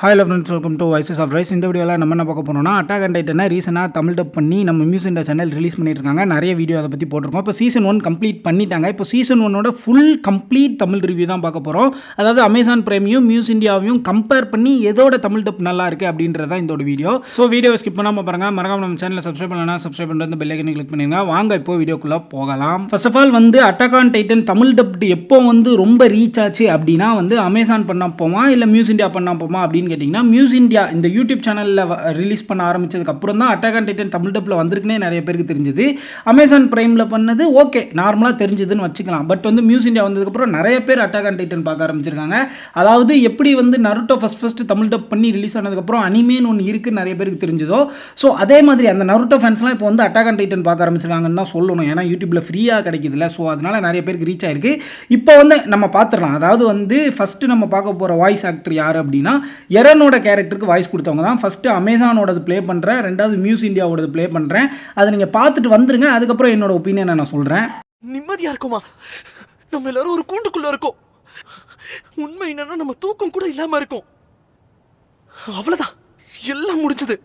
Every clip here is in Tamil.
Hi friends, welcome to voices of rise. இந்த வீடியோவில் நம்ம என்ன பார்க்க போகிறோம்னா, அட்டாக் அண்ட் டைட்டனை ரீசெண்டாக தமிழ் டப் பண்ணி நம்ம மியூஸ் இந்தியா சேனல் ரிலீஸ் பண்ணியிருக்காங்க. நிறைய வீடியோ அதை பற்றி போட்டிருக்கோம். இப்போ சீசன் 1 கம்ப்ளீட் பண்ணிட்டாங்க. இப்போ சீசன் 1ஓட ஃபுல் கம்ப்ளீட் தமிழ் ரிவ்யூ தான் பார்க்க போகிறோம். அதாவது அமேசான் பிரைமையும் மியூஸ் இந்தியாவையும் கம்பேர் பண்ணி எதோட தமிழ் டப் நல்லா இருக்குது அப்படின்றது தான் இதோட வீடியோ. ஸோ வீடியோவை ஸ்கிப் பண்ணாமல் பாருங்கள். மறக்காம நம்ம சேனலை சப்ஸ்கிரைப் பண்ணலாம். சப்ஸ்கிரைப் பண்ணுறது பெல் ஐக்கனை கிளிக் பண்ணிடுங்க. வாங்க இப்போ வீடியோக்குள்ளே போகலாம். First of all attack and titan Tamil dubbed எப்போ ரொம்ப ரீச் ஆச்சு அப்படின்னா அமேசான் பண்ண போமா இல்லை மியூஸ் இந்தியா பண்ண போமா அப்படின்னு கேட்டிங்கன்னா, மியூஸ் இந்தியா இந்த யூடியூப் சேனலில் ரிலீஸ் பண்ண ஆரம்பிச்சதுக்கு அப்புறம் தான் அட்டாக் அண்ட் டைட்டன் தமிழ் டப்பில் வந்திருக்குன்னே நிறைய பேருக்கு தெரிஞ்சது. அமேசான் பிரைமில் பண்ணது ஓகே நார்மலாக தெரிஞ்சதுன்னு வச்சுக்கலாம். பட் மியூஸ் இந்தியா வந்ததுக்கப்புறம் நிறைய பேர் அட்டாக் அண்ட் டைட்டன் பார்க்க ஆரம்பிச்சிருக்காங்க. அதாவது எப்படி நருட்டோ ஃபர்ஸ்ட் தமிழ் டப் பண்ணி ரிலீஸ் ஆனதுக்கப்புறம் அனிமேன்னு ஒன்று இருக்குன்னு நிறைய பேருக்கு தெரிஞ்சதோ, ஸோ அதே மாதிரி அந்த நருட்டோ ஃபேன்ஸ்லாம் இப்போ அட்டாக் அண்ட் டைட்டன் பார்க்க ஆரம்பிச்சிருக்காங்கன்னு தான் சொல்லணும். ஏன்னா யூடியூப்பில் ஃப்ரீயாக கிடைக்குதுல்ல, ஸோ அதனால நிறைய பேருக்கு ரீச் ஆயிருக்கு. இப்போ நம்ம பார்த்துடலாம். அதாவது ஃபஸ்ட்டு நம்ம பார்க்க போகிற வாய்ஸ் ஆக்டர் யார் அப்படின்னா, எரனோட கேரக்டருக்கு வாய்ஸ் கொடுத்தவங்க தான். ஃபஸ்ட்டு அமேசானோடது ப்ளே பண்ணுறேன், ரெண்டாவது மியூஸ் இந்தியாவோடது ப்ளே பண்ணுறேன். அதை நீங்கள் பார்த்துட்டு வந்துருங்க. அதுக்கப்புறம் என்னோட ஒப்பீனியனை நான் சொல்கிறேன். நிம்மதியாக இருக்குமா? நம்ம எல்லாரும் ஒரு கூண்டுக்குள்ளே இருக்கோம். உண்மை என்னன்னா நம்ம தூக்கம் கூட இல்லாமல் இருக்கும். அவ்வளோதான், எல்லாம் முடிஞ்சது.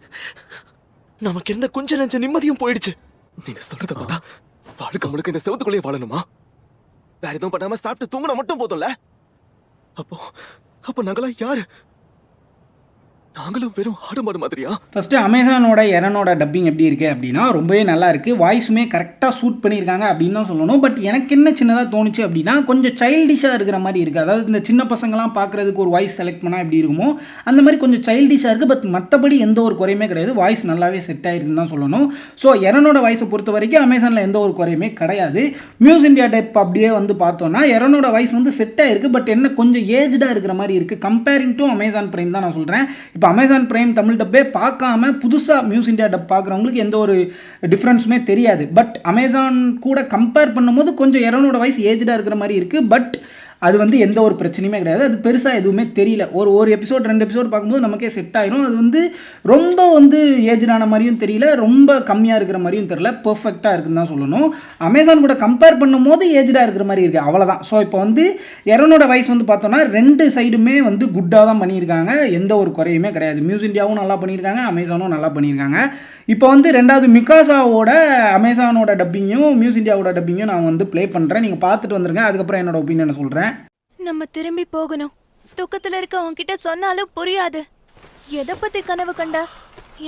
நமக்கு இருந்த கொஞ்ச நெஞ்ச நிம்மதியும் போயிடுச்சு. நீங்க சொல்றத பார்த்தா வாழ்க்கை முழுக்க இந்த செவத்துக்குள்ளேயே வாழணுமா? வேற எதுவும் பண்ணாம சாப்பிட்டு தூங்கினா மட்டும் போதும்ல? அப்போ நாங்களாம் யாரு? நாங்களும் வெறும் ஆடு மாடு மாதிரியா? ஃபஸ்ட்டு அமேசானோட எரனோட டப்பிங் எப்படி இருக்குது அப்படின்னா ரொம்பவே நல்லா இருக்குது. வாய்ஸுமே கரெக்டாக சூட் பண்ணியிருக்காங்க அப்படின்னு தான் சொல்லணும். பட் எனக்கு என்ன சின்னதாக தோணுச்சு அப்படின்னா, கொஞ்சம் சைல்டிஷாக இருக்கிற மாதிரி இருக்குது. அதாவது இந்த சின்ன பசங்களாம் பார்க்குறதுக்கு ஒரு வாய்ஸ் செலக்ட் பண்ணால் எப்படி இருக்குமோ அந்த மாதிரி கொஞ்சம் சைல்டிஷாக இருக்குது. பட் மற்றபடி எந்த ஒரு குறையுமே கிடையாது. வாய்ஸ் நல்லாவே செட் ஆகிருக்குன்னு தான் சொல்லணும். ஸோ எரனோட வாய்ஸை பொறுத்த வரைக்கும் அமேசானில் எந்த ஒரு குறையுமே கிடையாது. மியூஸ் இந்தியா டைப் அப்படியே பார்த்தோன்னா எரனோட வாய்ஸ் செட் ஆகிருக்கு. பட் என்ன கொஞ்சம் ஏஜ்டாக இருக்கிற மாதிரி இருக்குது கம்பேரிங் டு அமேசான் பிரைம் தான் நான் சொல்கிறேன். இப்போ அமேசான் பிரைம் தமிழ் டப்பே பார்க்காம புதுசாக மியூஸ் இந்தியா டப் பார்க்குறவங்களுக்கு எந்த ஒரு டிஃப்ரென்ஸுமே தெரியாது. பட் அமேசான் கூட கம்பேர் பண்ணும்போது கொஞ்சம் எரனோட வாய்ஸ் ஏஜ்டாக இருக்கிற மாதிரி இருக்குது. பட் அது எந்த ஒரு பிரச்சனையுமே கிடையாது. அது பெருசாக எதுவுமே தெரியல. ஒரு எபிசோட் 2 எபிசோட் பார்க்கும்போது நமக்கே செட் ஆயிரும். அது ரொம்ப ஏஜ்டான மாதிரியும் தெரியல, ரொம்ப கம்மியாக இருக்கிற மாதிரியும் தெரியல. பெர்ஃபெக்டாக இருக்குன்னு தான் சொல்லணும். அமேசான் கூட கம்பேர் பண்ணும்போது ஏஜ்டாக இருக்கிற மாதிரி இருக்குது, அவ்வளோதான். ஸோ இப்போ எரனோட வாய்ஸ் பார்த்தோன்னா 2 சைடுமே குட்டாக தான் பண்ணியிருக்காங்க. எந்த ஒரு குறையுமே கிடையாது. மியூஸ் இந்தியாவும் நல்லா பண்ணியிருக்காங்க, அமேசானும் நல்லா பண்ணியிருக்காங்க. இப்போ ரெண்டாவது மிகாசாவோட அமேசானோட டப்பிங்கும் மியூஸ் இந்தியாவோட டப்பிங்கும் நான் ப்ளே பண்ணுறேன். நீங்கள் பார்த்துட்டு வந்துருங்க. அதுக்கப்புறம் என்னோட ஒப்பீனியனை சொல்கிறேன். நம்ம திரும்பி போகணும். தூக்கத்துல இருக்க உன்கிட்ட சொன்னாலும் புரியாது. எதை பத்தி கனவு கண்ட?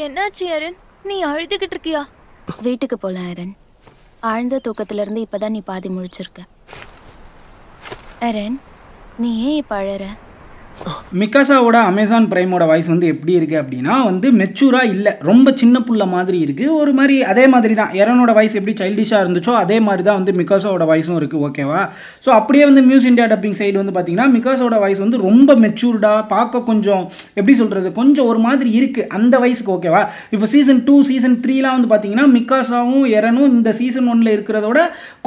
என்னாச்சு அருண், நீ அழுதுகிட்டு இருக்கியா? வீட்டுக்கு போலாம் அருண். ஆழ்ந்த தூக்கத்துல இருந்து இப்பதான் நீ பாதி முழிச்சிருக்க. அருண், நீ ஏன் இப்ப அழற? மிகாசாவோட அமேசான் பிரைமோட வாய்ஸ் எப்படி இருக்குது அப்படின்னா மெச்சூராக இல்லை, ரொம்ப சின்ன புள்ள மாதிரி இருக்குது. ஒரு மாதிரி அதே மாதிரி தான் எரனோட வாய்ஸ் எப்படி சைல்டிஷாக இருந்துச்சோ அதே மாதிரி தான் மிகாசாவோட வாய்ஸும் இருக்குது. ஓகேவா? ஸோ அப்படியே மியூஸ் இந்தியா டப்பிங் சைடு பார்த்தீங்கன்னா மிகாசாவோட வாய்ஸ் ரொம்ப மெச்சூர்டாக பார்க்க கொஞ்சம் எப்படி சொல்கிறது, கொஞ்சம் ஒரு மாதிரி இருக்குது அந்த வயசுக்கு. ஓகேவா? இப்போ சீசன் 2 சீசன் 3லாம் பார்த்தீங்கன்னா மிகாசாவும் எரனும் இந்த சீசன் 1ல் இருக்கிறதோட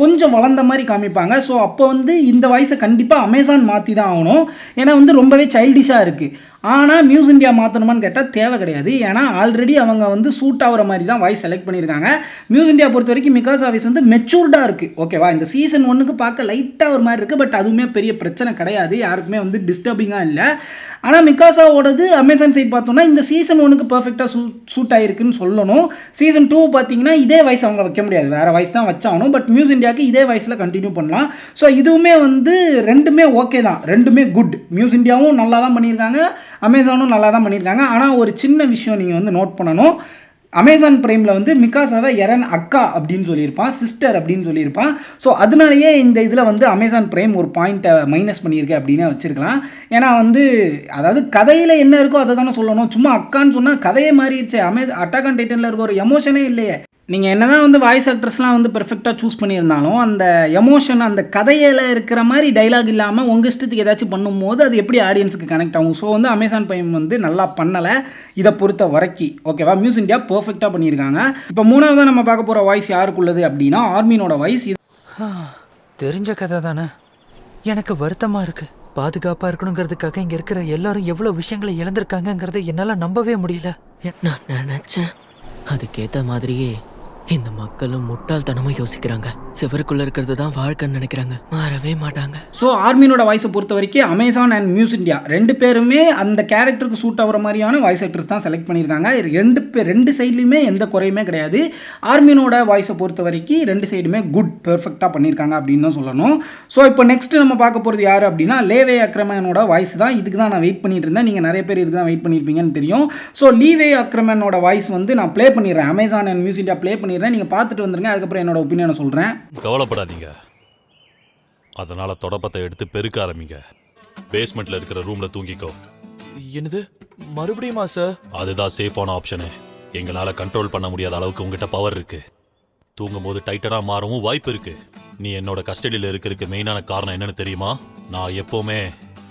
கொஞ்சம் வளர்ந்த மாதிரி காமிப்பாங்க. ஸோ அப்போ இந்த வாய்ஸை கண்டிப்பாக அமேசான் மாற்றி தான் ஆகணும். ஏன்னா ரொம்பவே சைல்டிஷாக இருக்குது. ஆனால் மியூஸ் இந்தியா மாற்றணுமான்னு கேட்டால் தேவை கிடையாது. ஏன்னா ஆல்ரெடி அவங்க சூட் ஆகிற மாதிரி தான் வாய்ஸ் செலக்ட் பண்ணியிருக்காங்க. மியூஸ் இந்தியா பொறுத்த வரைக்கும் மிகாசா வாய்ஸ் மெச்சூர்டாக இருக்குது. ஓகேவா? இந்த சீசன் 1க்கு பார்க்க லைட்டாக ஒரு மாதிரி இருக்குது. பட் அதுவுமே பெரிய பிரச்சனை கிடையாது, யாருக்குமே டிஸ்டர்பிங்காக இல்லை. ஆனால் மிகாசாவோடது அமேசான் சைட் பார்த்தோன்னா இந்த சீசன் 1க்கு பர்ஃபெக்டாக சூட் ஆகிருக்குன்னு சொல்லணும். சீசன் 2 பார்த்தீங்கன்னா இதே வாய்ஸ் அவங்க வைக்க முடியாது, வேறு வாய்ஸ் தான் வச்சாகணும். பட் மியூஸ் இந்தியாவுக்கு இதே வாய்ஸில் கண்டினியூ பண்ணலாம். ஸோ இதுவுமே ரெண்டுமே ஓகே தான், ரெண்டுமே குட். மியூஸ் இந்தியாவும் நல்லா தான் பண்ணியிருக்காங்க, அமேசானும் நல்லா தான் பண்ணியிருக்காங்க. ஆனால் ஒரு சின்ன விஷயம் நீங்கள் நோட் பண்ணணும். அமேசான் பிரைமில் மிகாசாவை எரன் அக்கா அப்படின்னு சொல்லியிருப்பான், சிஸ்டர் அப்படின்னு சொல்லியிருப்பான். ஸோ அதனாலேயே இந்த இதில் அமேசான் பிரைம் ஒரு பாயிண்ட்டை மைனஸ் பண்ணியிருக்கு அப்படின்னு வச்சுருக்கலாம். ஏன்னா அதாவது கதையில் என்ன இருக்கோ அதை தானே சொல்லணும். சும்மா அக்கான்னு சொன்னால் கதையே மாறிடுச்சு. அட்டாக் அண்ட் டைட்டனில் இருக்க ஒரு எமோஷனே இல்லையே. நீங்கள் என்ன தான் வாய்ஸ் ஆக்ட்ரஸ்லாம் பெர்ஃபெக்டாக சூஸ் பண்ணியிருந்தாலும் அந்த எமோஷன் அந்த கதையில் இருக்கிற மாதிரி டைலாக் இல்லாமல் உங்கள் இஷ்டத்துக்கு ஏதாச்சும் பண்ணும்போது அது எப்படி ஆடியன்ஸுக்கு கனெக்ட் ஆகும்? ஸோ அமேசான் பிரைம் நல்லா பண்ணலை இதை பொறுத்த வரைக்கும். ஓகேவா? மியூஸ் இந்தியா பெர்ஃபெக்டாக பண்ணியிருக்காங்க. இப்போ மூணாவதாக நம்ம பார்க்க போகிற வாய்ஸ் யாருக்குள்ளது அப்படின்னா ஆர்மினோட வாய்ஸ். தெரிஞ்ச கதை தானே, எனக்கு வருத்தமாக இருக்குது. பாதுகாப்பாக இருக்கணுங்கிறதுக்காக இங்கே இருக்கிற எல்லாரும் எவ்வளோ விஷயங்களை இழந்திருக்காங்கங்கிறத என்னால் நம்பவே முடியல. நான் நினச்சேன் அதுக்கேற்ற மாதிரியே இந்த மக்களும் முட்டாள்தனமா யோசிக்கிறாங்க. சிவருக்குள்ள இருக்கிறது தான் வாழ்க்கைன்னு நினைக்கிறாங்க. மாறவே மாட்டாங்க. ஸோ ஆர்மினோட வாய்ஸை பொறுத்த வரைக்கும் அமேசான் அண்ட் மியூஸ் இந்தியா 2 பேருமே அந்த கேரக்டருக்கு சூட் ஆகிற மாதிரியான வாய்ஸ் ஆக்டர்ஸ் தான் செலக்ட் பண்ணியிருக்காங்க. 2 சைட்லையுமே எந்த குறையுமே கிடையாது. ஆர்மினோட வாய்ஸை பொறுத்த வரைக்கும் 2 சைடுமே குட் பெர்ஃபெக்டாக பண்ணியிருக்காங்க அப்படின்னு தான் சொல்லணும். ஸோ இப்போ நெக்ஸ்ட் நம்ம பார்க்க போகிறது யார் அப்படின்னா லேவே அக்ரமனோட வாய்ஸ் தான். இதுக்கு தான் நான் வெயிட் பண்ணிட்டு இருந்தேன். நீங்கள் நிறைய பேர் இதுக்கு தான் வெயிட் பண்ணியிருப்பீங்கன்னு தெரியும். ஸோ லேவே அக்ரமனோட வாய்ஸ் வந்து நான் ப்ளே பண்ணிடுறேன். Amazon and muse India play பண்ணிடுறேன். நீங்கள் பார்த்துட்டு வந்துருங்க. அதுக்கப்புறம் என்னோட ஒப்பீனியனை சொல்கிறேன். கவலைப்படாதீங்க. அதனால தொடப்பத்தை எடுத்து பெருக்க ஆரம்பிங்க. பேஸ்மெண்ட்ல இருக்கிற ரூம்ல தூங்கிக்கோ. என்னது மறுபடியுமா சார்? அதுதான் சேஃபான ஆப்ஷனு. எங்களால கண்ட்ரோல் பண்ண முடியாத அளவுக்கு உங்ககிட்ட பவர் இருக்கு. தூங்கும் போது டைட்டனா மாறவும் வாய்ப்பு இருக்கு. நீ என்னோட கஸ்டடியில் இருக்கிறதுக்கு மெயினான காரணம் என்னன்னு தெரியுமா? நான் எப்பவுமே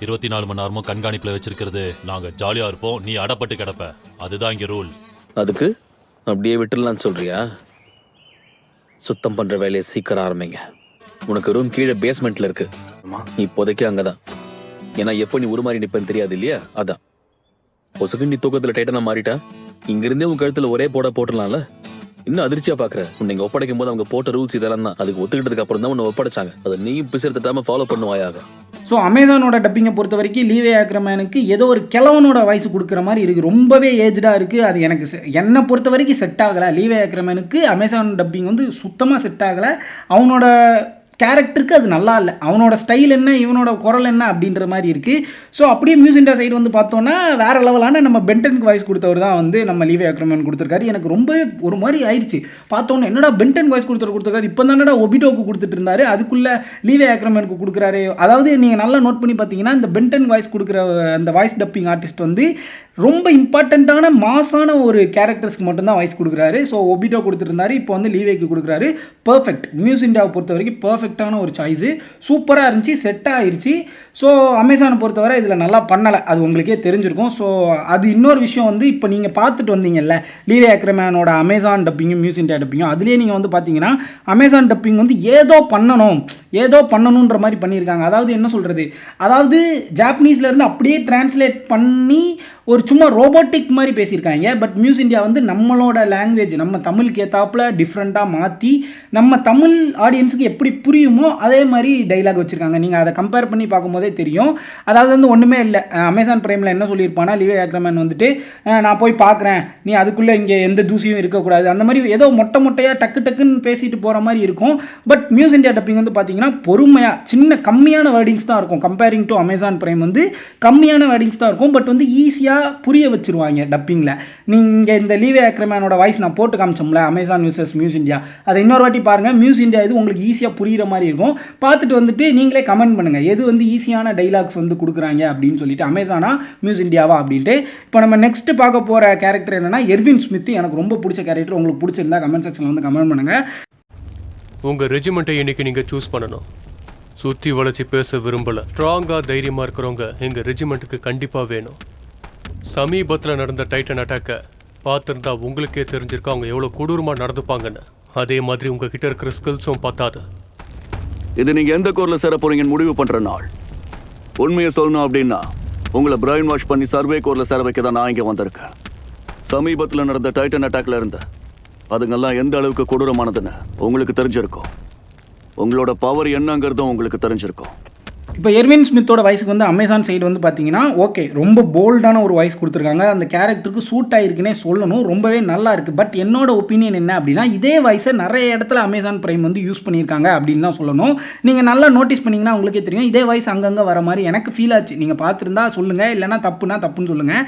24 மணி நேரமும் கண்காணிப்புல வச்சிருக்கிறது. நாங்க ஜாலியா இருப்போம், நீ அடப்பட்டு கிடப்ப. அதுதான் இங்க ரூல். அதுக்கு அப்படியே விட்டுடலான்னு சொல்றியா? சுத்தம் பண்ற வேலையை சீக்கிரம் ஆரம்பிங்க. உனக்கு ரூம் கீழே பேஸ்மெண்ட்ல இருக்கு. இப்போதைக்கு அங்கதான். ஏன்னா எப்போ நீ உருமாறி நிப்பன்னு தெரியாது இல்லையா? அதான் பொசுக்கு நீ தூக்கத்துல டைட்டனா மாறிட்டா இங்கிருந்தே உன் கழுத்துல ஒரே போட்டுடலாம்ல. இன்னும் அதிர்ச்சியா பாக்குற. உன்னை இங்க ஒப்படைக்கும் போது அவங்க போட்ட ரூல்ஸ் இதெல்லாம் தான். அதுக்கு ஒத்துக்கிட்டதுக்கு அப்புறம் தான் உன்னை ஒப்படைச்சாங்க. அதை நீயும் பிசெடுத்துட்டாம ஃபாலோ பண்ணுவாயாக. ஸோ அமேசானோட டப்பிங்கை பொறுத்த வரைக்கும் லீவே அக்ரமனுக்கு ஏதோ ஒரு கிழவனோட வாய்ஸ் கொடுக்குற மாதிரி இருக்குது. ரொம்பவே ஏஜ்டாக இருக்குது. அது எனக்கு என்னை பொறுத்த வரைக்கும் செட் ஆகலை. லீவே அக்ரமனுக்கு அமேசான் டப்பிங் வந்து சுத்தமாக செட் ஆகலை. அவனோட கேரக்டருக்கு அது நல்லா இல்லை. அவனோட ஸ்டைல் என்ன, இவனோட குரல் என்ன அப்படின்ற மாதிரி இருக்குது. ஸோ அப்படியே மியூஸ் இந்தியா சைடு வந்து பார்த்தோன்னா வேறு லெவலான நம்ம பென்டனுக்கு வாய்ஸ் கொடுத்தவர் தான் வந்து நம்ம லீவே அக்ரமன் கொடுத்துருக்காரு. எனக்கு ரொம்பவே ஒரு மாதிரி ஆயிடுச்சு பார்த்தோன்னே. என்னடா பென்டன் வாய்ஸ் கொடுத்துருக்காரு, இப்போ தானடா ஒபிடோக்கு கொடுத்துட்டு இருந்தாரு, அதுக்குள்ளே லீவே அக்ரமனுக்கு கொடுக்குறாரு. அதாவது நீங்கள் நல்லா நோட் பண்ணி பார்த்தீங்கன்னா இந்த பென்டன் வாய்ஸ் கொடுக்குற அந்த வாய்ஸ் டப்பிங் ஆர்டிஸ்ட் வந்து ரொம்ப இம்பார்ட்டண்ட்டான மாசான ஒரு கேரக்டர்ஸ்க்கு மட்டும்தான் வாய்ஸ் கொடுக்குறாரு. ஸோ ஒபிடோ கொடுத்துருந்தாரு, இப்போ வந்து லீவேக்கு கொடுக்குறாரு. பர்ஃபெக்ட். மியூஸ் இந்தியாவை பொறுத்த வரைக்கும் பர்ஃபெக்டான ஒரு சாய்ஸு. சூப்பராக இருந்துச்சு, செட் ஆகிருச்சு. ஸோ அமேசானை பொறுத்தவரை இதில் நல்லா பண்ணலை, அது உங்களுக்கே தெரிஞ்சிருக்கும். ஸோ அது இன்னொரு விஷயம் வந்து இப்போ நீங்கள் பார்த்துட்டு வந்தீங்கல்ல லீவே அக்ரமனோட அமேசான் டப்பிங்கும் மியூஸ் இந்தியா டப்பிங்கும், அதுலேயே நீங்கள் வந்து பார்த்தீங்கன்னா அமேசான் டப்பிங் வந்து ஏதோ பண்ணணுன்ற மாதிரி பண்ணியிருக்காங்க. அதாவது என்ன சொல்கிறது, அதாவது ஜாப்பனீஸ்லேருந்து அப்படியே டிரான்ஸ்லேட் பண்ணி ஒரு சும்மா ரோபோட்டிக் மாதிரி பேசியிருக்காங்க. பட் மியூஸ் இந்தியா வந்து நம்மளோட லாங்குவேஜ், நம்ம தமிழுக்கு ஏற்றாப்புல டிஃப்ரெண்ட்டாக மாற்றி நம்ம தமிழ் ஆடியன்ஸுக்கு எப்படி புரியுமோ அதே மாதிரி டைலாக் வச்சுருக்காங்க. நீங்கள் அதை கம்பேர் பண்ணி பார்க்கும்போதே தெரியும். அதாவது வந்து ஒன்றுமே இல்லை. அமேசான் பிரைமில் என்ன சொல்லியிருப்பானா, லீவே அக்ரமன் வந்துட்டு நான் போய் பார்க்குறேன், நீ அதுக்குள்ளே இங்கே எந்த தூசியும் இருக்கக்கூடாது, அந்த மாதிரி ஏதோ மொட்டையாக டக்குன்னு பேசிட்டு போகிற மாதிரி இருக்கும். பட் மியூஸ் இந்தியா டப்பிங் வந்து பார்த்தீங்கன்னா பொறுமையாக கம்மியான வேர்டிங்ஸ் தான் இருக்கும். கம்பேரிங் டு அமேசான் பிரைம் வந்து கம்மியான வேர்டிங்ஸ் தான் இருக்கும். பட் வந்து ஈஸியாக புரிய வச்சிருவாங்க டப்பிங்கில். நீங்கள் இந்த லீவே அக்ரமனோட வாய்ஸ் நான் போட்டு காமிச்சோம்ல அமேசான் விசஸ் மியூஸ் இந்தியா, அதை இன்னொரு வாட்டி பாருங்கள். மியூஸ் இந்தியா இது உங்களுக்கு ஈஸியாக புரிகிற மாதிரி இருக்கும். பார்த்துட்டு வந்துட்டு நீங்களே கமெண்ட் பண்ணுங்கள் எது வந்து ஈஸியான டைலாக்ஸ் வந்து கொடுக்குறாங்க அப்படின்னு சொல்லிட்டு, அமேசானா மியூஸ் இந்தியாவா அப்படின்ட்டு. இப்போ நம்ம நெக்ஸ்ட் பார்க்க போகிற கேரக்டர் என்னன்னா எர்வின் ஸ்மித். எனக்கு ரொம்ப பிடிச்ச கேரக்டர். உங்களுக்கு பிடிச்சிருந்தா கமெண்ட் செக்ஷனில் வந்து கமெண்ட் பண்ணுங்கள். உங்கள் ரெஜிமெண்ட்டை இன்னைக்கு நீங்கள் சூஸ் பண்ணணும். சுற்றி வளைச்சி பேச விரும்பலை. ஸ்ட்ராங்காக தைரியமாக இருக்கிறவங்க எங்கள் ரெஜிமெண்ட்டுக்கு கண்டிப்பாக வேணும். சமீபத்தில் நடந்த டைட்டன் அட்டாக்கை பார்த்துருந்தா உங்களுக்கே தெரிஞ்சிருக்கா அவங்க எவ்வளோ கொடூரமாக நடந்துப்பாங்கன்னு. அதே மாதிரி உங்ககிட்ட இருக்கிற ஸ்கில்ஸும் பார்த்தாது. இது நீங்கள் எந்த கோரில் சேர போறீங்கன்னு முடிவு பண்ணுற நாள். உண்மையை சொல்லணும் அப்படின்னா உங்களை பிரைன் வாஷ் பண்ணி சர்வே கோரில் சேர வைக்க தான் நான் இங்கே வந்திருக்கேன். சமீபத்தில் நடந்த டைட்டன் அட்டாக்ல இருந்து அதுங்கெல்லாம் எந்த அளவுக்கு கொடூரமானதுன்னு உங்களுக்கு தெரிஞ்சிருக்கும். உங்களோட பவர் என்னங்கிறதும் உங்களுக்கு தெரிஞ்சிருக்கும். இப்போ எர்வின் ஸ்மித்தோட வாய்ஸுக்கு வந்து அமேசான் சைடு வந்து பார்த்தீங்கன்னா ஓகே ரொம்ப போல்டான ஒரு வாய்ஸ் கொடுத்துருக்காங்க. அந்த கேரக்டருக்கு சூட் ஆகிருக்குன்னே சொல்லணும். ரொம்பவே நல்லா இருக்குது. பட் என்னோட ஒப்பீனியன் என்ன அப்படின்னா இதே வாய்ஸை நிறைய இடத்துல அமேசான் பிரைம் வந்து யூஸ் பண்ணியிருக்காங்க அப்படின்னு தான் சொல்லணும். நீங்கள் நல்லா நோட்டீஸ் பண்ணிங்கன்னா உங்களுக்கே தெரியும். இதே வாய்ஸ் அங்கங்கே வர மாதிரி எனக்கு ஃபீல் ஆச்சு. நீங்கள் பார்த்துருந்தா சொல்லுங்கள், இல்லைனா தப்புன்னு சொல்லுங்கள்.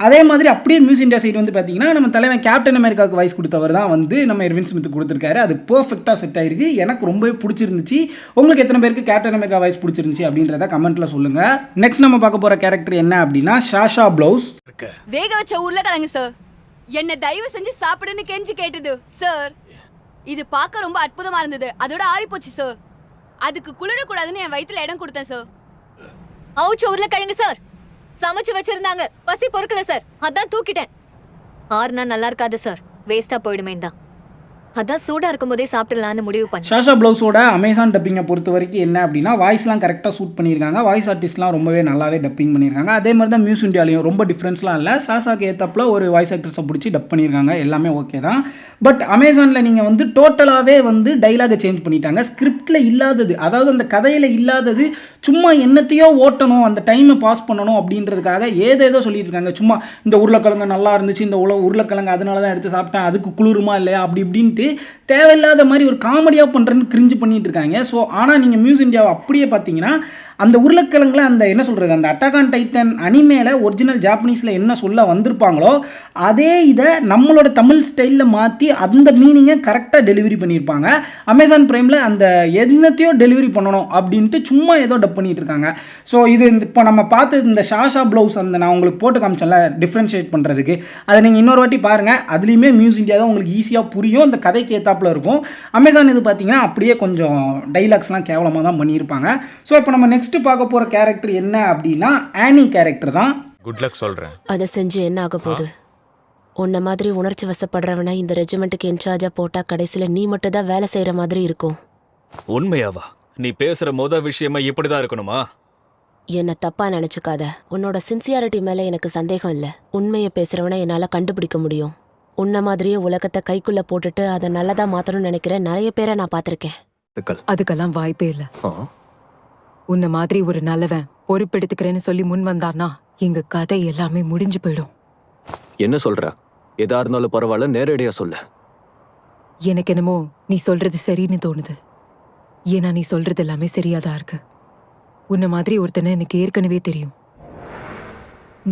அதே மாதிரி அப்படியே மியூஸ் இந்தியா சைடு வந்து பார்த்தீங்கன்னா நம்ம தலைவன் கேப்டன் அமெரிக்காவுக்கு வாய்ஸ் கொடுத்தவர் தான் வந்து நம்ம எர்வின் ஸ்மித் கொடுத்துருக்காரு. அது பர்ஃபெக்டாக செட் ஆகிருக்கு. எனக்கு ரொம்பவே பிடிச்சிருந்துச்சு. உங்களுக்கு எத்தனை பேருக்கு கேப்டன் அமெரிக்கா வாய்ஸ் பிடிச்சிருந்துச்சு அப்படின்றத கமெண்ட்ல சொல்லுங்க. நெக்ஸ்ட் நம்ம பார்க்க போற கேரக்டர் என்ன அப்படின்னா சாஷா ப்ளவுஸ். வேக வச்ச உருளைக்கிழங்கு சார், என்ன தயவு செஞ்சு சாப்பிடுன்னு கெஞ்சி கேட்டது சார். இது பார்க்க ரொம்ப அற்புதமா இருந்தது. அதோட ஆறி போச்சு சார். அதுக்கு குளிரக்கூடாதுன்னு என் வயித்துல இடம் கொடுத்தேன் சார். அவுச்ச உருளைக்கிழங்கு சார், சமைச்சு வச்சிருந்தாங்க, பசி பொறுக்கல சார், அதான் தூக்கிட்டேன். ஆறுனா நல்லா இருக்காது சார், வேஸ்டா போயிடுமே தான். அதான் சூடா இருக்கும்போதே சாப்பிடலாம்னு முடிவு பண்ணேன். சாஷா ப்ளவுஸோட அமேசான் டப்பிங்கை பொறுத்த வரைக்கும் என்ன அப்படின்னா வாய்ஸ்லாம் கரெக்டாக ஷூட் பண்ணியிருக்காங்க. வாய்ஸ் ஆர்டிஸ்ட்லாம் ரொம்பவே நல்லாவே டப்பிங் பண்ணியிருக்காங்க. அதே மாதிரி தான் மியூஸ் இண்டியாலையும் ரொம்ப டிஃப்ரென்ஸ்லாம் இல்லை. சாஷாக்கு ஏற்றப்பில் ஒரு வாய்ஸ் ஆக்ட்ரஸை பிடிச்சி டப் பண்ணியிருக்காங்க. எல்லாமே ஓகே தான். பட் அமேசானில் நீங்கள் வந்து டோட்டலாகவே வந்து டைலாகை சேஞ்ச் பண்ணிட்டாங்க. ஸ்கிரிப்டில் இல்லாதது, அதாவது அந்த கதையில் இல்லாதது, சும்மா என்னத்தையோ ஓட்டணும், அந்த டைமை பாஸ் பண்ணணும் அப்படின்றதுக்காக ஏதேதோ சொல்லிட்டு இருக்காங்க. சும்மா இந்த உருளைக்கிழங்கு நல்லா இருந்துச்சு, இந்த உருளைக்கிழங்கு அதனால தான் எடுத்து சாப்பிட்டேன், அதுக்கு குளிருமா இல்லையா அப்படி இப்படின்ட்டு தேவையில்லாத மாதிரி ஒரு காமெடியாக பண்ணுறேன்னு கிரிஞ்சு பண்ணிட்டு இருக்காங்க. ஸோ ஆனால் நீங்கள் மியூஸ் இண்டியாவை அப்படியே பார்த்தீங்கன்னா அந்த உருளைக்கிழங்குல அந்த என்ன சொல்கிறது, அந்த அட்டாக் ஆன் டைட்டன் அனிமேல ஒரிஜினல் ஜாப்பனீஸில் என்ன சொல்ல வந்திருப்பாங்களோ அதே இதை நம்மளோட தமிழ் ஸ்டைலில் மாற்றி அந்த மீனிங்கை கரெக்டாக டெலிவரி பண்ணியிருப்பாங்க. அமேசான் பிரைமில் அந்த என்னத்தையோ டெலிவரி பண்ணணும் அப்படின்ட்டு சும்மா ஏதோ டப் பண்ணிட்டு இருக்காங்க. ஸோ இது இப்போ நம்ம பார்த்து இந்த ஷாஷா ப்ளவுஸ் அந்த நான் உங்களுக்கு போட்டு காமிச்சேன்ல டிஃப்ரென்ஷியேட் பண்ணுறதுக்கு, அதை நீங்கள் இன்னொரு வாட்டி பாருங்கள். அதுலேயுமே மியூஸ் இண்டியா தான் உங்களுக்கு ஈஸியாக புரியும், அந்த கதைக்கு ஏற்றாப்புல இருக்கும். அமேசான் இது பார்த்தீங்கன்னா அப்படியே கொஞ்சம் டைலாக்ஸ்லாம் கேவலமாக தான் பண்ணியிருப்பாங்க. ஸோ இப்போ நம்ம நெக்ஸ்ட் பார்க்க போகிற கேரக்டர் என்ன அப்படின்னா ஆனி கேரக்டர் தான். குட் லக் சொல்கிறேன். அதை செஞ்சு என்ன ஆக போகுது? உன்ன மாதிரி உணர்ச்சி வசப்படுறவனை இந்த ரெஜிமெண்ட்டுக்கு இன்சார்ஜா போட்டா கடைசியில் நீ மட்டும் தான் வேலை செய்கிற மாதிரி இருக்கும். உண்மையாவா? நீ பேசுகிற விஷயமா இப்படி தான் இருக்கணுமா? என்னை தப்பா நினச்சிக்காத. உன்னோட சின்சியாரிட்டி மேலே எனக்கு சந்தேகம் இல்லை. உண்மையை பேசுகிறவனை என்னால் கண்டுபிடிக்க முடியும். உன்ன மாதிரியே உலகத்தை கைக்குள்ளே போட்டுட்டு அதை நல்லதா மாற்றணும்னு நினைக்கிற நிறைய பேரை நான் பார்த்துருக்கேன். அதுக்கெல்லாம் வாய்ப்பே இல்லை. உன்ன மாதிரி ஒரு நல்லவன் பொறுப்பெடுத்துக்கிறேன்னு சொல்லி முன் வந்தான்னா எங்க கதை எல்லாமே முடிஞ்சு போயிடும். என்ன சொல்ற? எதா இருந்தாலும் பரவாயில்ல, நேரடியா சொல்ல. எனக்கு என்னமோ நீ சொல்றது சரின்னு தோணுது. ஏன்னா நீ சொல்றது எல்லாமே சரியாதான் இருக்கு. உன்ன மாதிரி ஒருத்தனை எனக்கு ஏற்கனவே தெரியும்.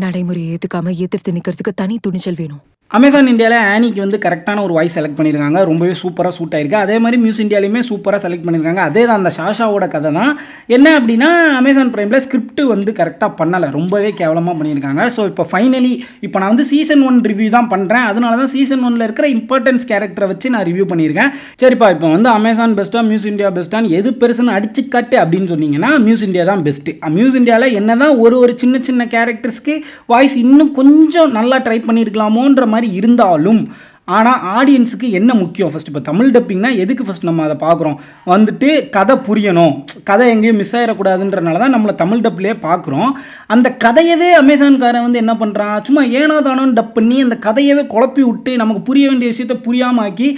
நடைமுறையை ஏத்துக்காம எதிர்த்து நிக்கிறதுக்கு தனி துணிச்சல் வேணும். அமேசான் இந்தியாவில் ஆனிக்கு வந்து கரெக்டான ஒரு வாய்ஸ் செலக்ட் பண்ணியிருக்காங்க. ரொம்பவே சூப்பராக சூட் ஆயிருக்கு. அதே மாதிரி மியூஸ் இந்தியாலையுமே சூப்பராக செலக்ட் பண்ணியிருக்காங்க. அதே தான் அந்த ஷாஷாவோட கதை தான். என்ன அப்படின்னா அமேசான் பிரைமில் ஸ்கிரிப்ட் வந்து கரெக்டாக பண்ணலை, ரொம்பவே கேவலமாக பண்ணியிருக்காங்க. ஸோ இப்போ ஃபைனலி இப்போ நான் வந்து சீசன் 1 ரிவ்யூ தான் பண்ணுறேன். அதனால தான் சீசன் 1 இருக்கிற இம்பார்ட்டன்ஸ் கேரக்டரை வச்சு நான் ரிவ்யூ பண்ணியிருக்கேன். சரிப்பா, இப்போ வந்து அமேசான் பெஸ்ட்டாக மியூஸ் இந்தியா பெஸ்ட்டான்னு எது பெருசுன்னு அடிச்சு காட்டு அப்படின்னு சொன்னீங்கன்னா மியூஸ் இந்தியா தான் பெஸ்ட்டு. மியூஸ் இந்தியாவில் என்ன தான் ஒரு சின்ன சின்ன கேரக்டர்ஸ்க்கு வாய்ஸ் இன்னும் கொஞ்சம் நல்லா ட்ரை பண்ணியிருக்கலாமோன்ற மாதிரி இருந்தாலும், ஆனால் ஆடியன்ஸுக்கு என்ன முக்கியம்? ஃபஸ்ட் இப்போ தமிழ் டப்பிங்னா எதுக்கு ஃபஸ்ட் நம்ம அதை பார்க்குறோம்? வந்துட்டு கதை புரியணும், கதை எங்கேயும் மிஸ் ஆகிடக்கூடாதுன்றனால தான் நம்மளை தமிழ் டப்லேயே பார்க்குறோம். அந்த கதையவே அமேசான்காரன் வந்து என்ன பண்ணுறான், சும்மா ஏனோ தானோன்னு டப் பண்ணி அந்த கதையவே குழப்பி விட்டு நமக்கு புரிய வேண்டிய விஷயத்த புரியாமல் ஆக்கி,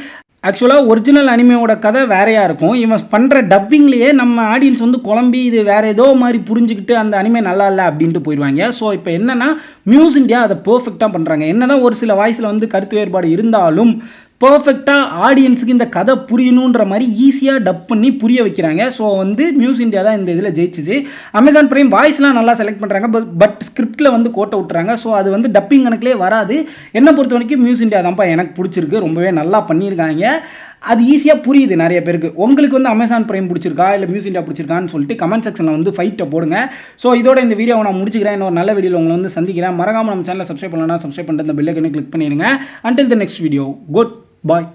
ஆக்சுவலாக ஒரிஜினல் அனிமையோட கதை வேறையாக இருக்கும். இவன் பண்ணுற டப்பிங்லேயே நம்ம ஆடியன்ஸ் வந்து குழம்பி இது வேறு ஏதோ மாதிரி புரிஞ்சுக்கிட்டு அந்த அனிமே நல்லா இல்லை அப்படின்ட்டு போயிடுவாங்க. ஸோ இப்போ என்னென்னா மியூஸ் இந்தியா அதை பர்ஃபெக்டாக பண்ணுறாங்க. என்ன தான் ஒரு சில வாய்ஸில் வந்து கருத்து வேறுபாடு இருந்தாலும் பர்ஃபெக்டாக ஆடியன்ஸுக்கு இந்த கதை புரியணுன்ற மாதிரி ஈஸியாக டப் பண்ணி புரிய வைக்கிறாங்க. ஸோ வந்து மியூஸ் இந்தியா தான் இந்த இதில் ஜெயிச்சிச்சு. அமேசான் பிரைம் வாய்ஸ்லாம் நல்லா செலக்ட் பண்ணுறாங்க, பட் ஸ்கிரிப்டில் வந்து கோட்டை விட்டுறாங்க. ஸோ அது வந்து டப்பிங் கணக்கிலே வராது. என்னை பொறுத்த வரைக்கும் மியூஸ் இந்தியா தான்ப்பா எனக்கு பிடிச்சிருக்கு, ரொம்பவே நல்லா பண்ணியிருக்காங்க. அது ஈஸியாக புரியுது நிறைய பேருக்கு. உங்களுக்கு வந்து அமேசான் பிரைம் பிடிச்சிருக்கா இல்லை மியூஸ் இந்தியா பிடிச்சிருக்கான்னு சொல்லிட்டு கமெண்ட் செக்ஷனில் வந்து ஃபைட்டை போடுங்க. ஸோ இதோட இந்த வீடியோவை நான் முடிச்சுக்கிறேன். இன்னொரு நல்ல வீடியோவில் உங்களை வந்து சந்திக்கிறேன். மறக்காமல் நம்ம சேனலை சப்ஸ்கிரைப் பண்ணலாம், சப்ஸ்கிரைப் பண்ணிட்டு அந்த பெல்லைக்கனை கிளிக் பண்ணிடுங்க. Until the next video, goodbye.